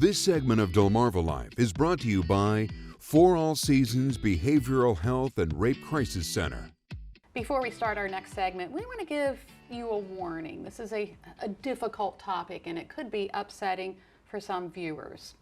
This segment of DelmarvaLife is brought to you by For All Seasons Behavioral Health and Rape Crisis Center. Before we start our next segment, we want to give you a warning. This is a difficult topic and it could be upsetting for some viewers.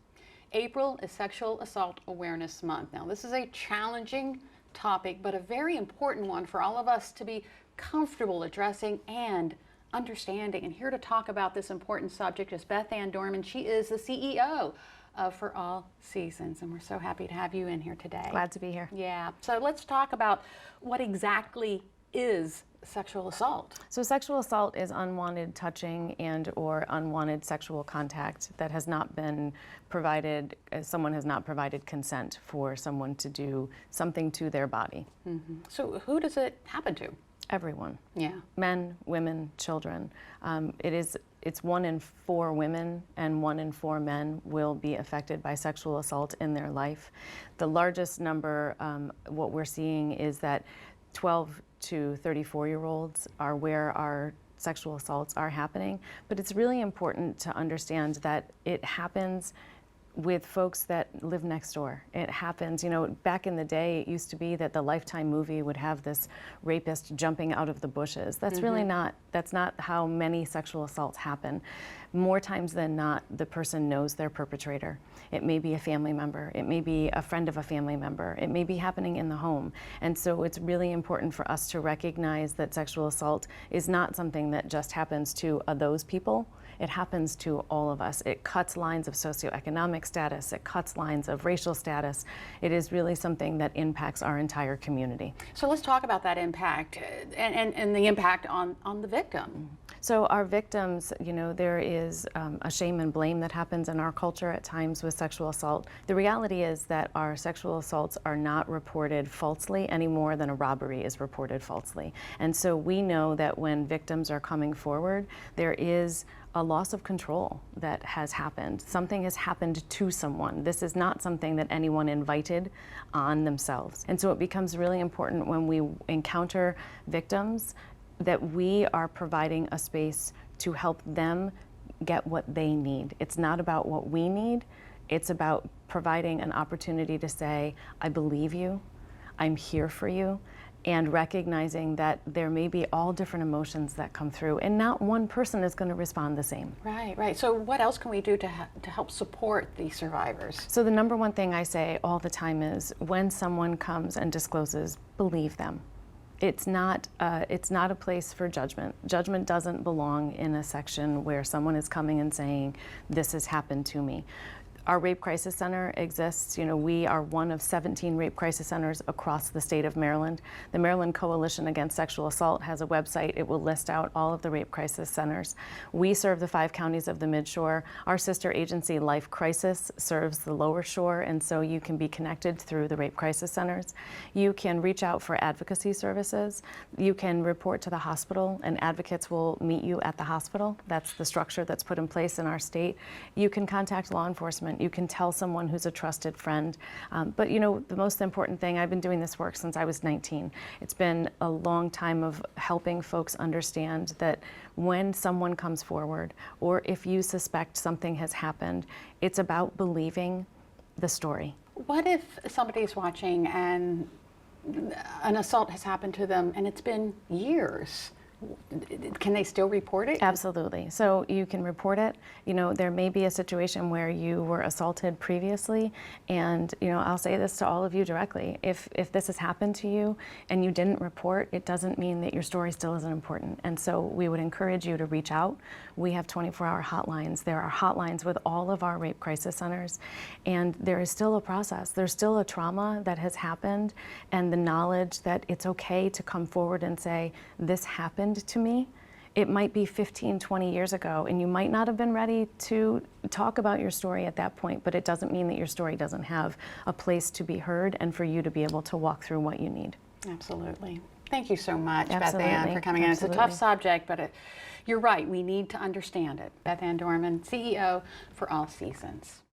April is Sexual Assault Awareness Month. Now, this is a challenging topic, but a very important one for all of us to be comfortable addressing and understanding. And here to talk about this important subject is Beth Anne Dorman. She is the CEO of For All Seasons, and we're so happy to have you in here today. Glad to be here. Yeah, so let's talk about what exactly is sexual assault. So sexual assault is unwanted touching and or unwanted sexual contact that has not been provided, someone has not provided consent for someone to do something to their body. Mm-hmm. So who does it happen to? Everyone. Yeah. Men, women, children. It's 1 in 4 women and 1 in 4 men will be affected by sexual assault in their life. The largest number, what we're seeing is that 12 to 34-year-olds are where our sexual assaults are happening. But it's really important to understand that it happens with folks that live next door. It happens, you know, back in the day, it used to be that the Lifetime movie would have this rapist jumping out of the bushes. That's really not, that's not how many sexual assaults happen. More times than not, the person knows their perpetrator. It may be a family member. It may be a friend of a family member. It may be happening in the home. And so it's really important for us to recognize that sexual assault is not something that just happens to those people. It happens to all of us. It cuts lines of socioeconomic status. It cuts lines of racial status. It is really something that impacts our entire community. So let's talk about that impact and the impact on the victim. So our victims, you know, there is a shame and blame that happens in our culture at times with sexual assault. The reality is that our sexual assaults are not reported falsely any more than a robbery is reported falsely. And so we know that when victims are coming forward, there is a loss of control that has happened. Something has happened to someone. This is not something that anyone invited on themselves. And so it becomes really important when we encounter victims that we are providing a space to help them get what they need. It's not about what we need. It's about providing an opportunity to say, I believe you, I'm here for you, and recognizing that there may be all different emotions that come through, and not one person is going to respond the same. Right, right. So what else can we do to help support the survivors? So the number one thing I say all the time is when someone comes and discloses, believe them. It's not a place for judgment. Judgment doesn't belong in a section where someone is coming and saying, this has happened to me. Our Rape Crisis Center exists. You know, we are one of 17 rape crisis centers across the state of Maryland. The Maryland Coalition Against Sexual Assault has a website. It will list out all of the rape crisis centers. We serve the 5 counties of the Midshore. Our sister agency, Life Crisis, serves the Lower Shore, and so you can be connected through the rape crisis centers. You can reach out for advocacy services. You can report to the hospital, and advocates will meet you at the hospital. That's the structure that's put in place in our state. You can contact law enforcement. You can tell someone who's a trusted friend. But you know, the most important thing, I've been doing this work since I was 19. It's been a long time of helping folks understand that when someone comes forward, or if you suspect something has happened, it's about believing the story. What if somebody's watching and an assault has happened to them and it's been years? Can they still report it? Absolutely. So you can report it. You know, there may be a situation where you were assaulted previously, and you know, I'll say this to all of you directly. If this has happened to you and you didn't report, it doesn't mean that your story still isn't important. And so we would encourage you to reach out. We have 24-hour hotlines. There are hotlines with all of our rape crisis centers, and there is still a process. There's still a trauma that has happened, and the knowledge that it's okay to come forward and say, this happened to me. It might be 15, 20 years ago, and you might not have been ready to talk about your story at that point, but it doesn't mean that your story doesn't have a place to be heard and for you to be able to walk through what you need. Absolutely. Thank you so much, Absolutely. Beth Anne, for coming in. It's a Absolutely. tough subject, but you're right, we need to understand it. Beth Anne Dorman, CEO for All Seasons.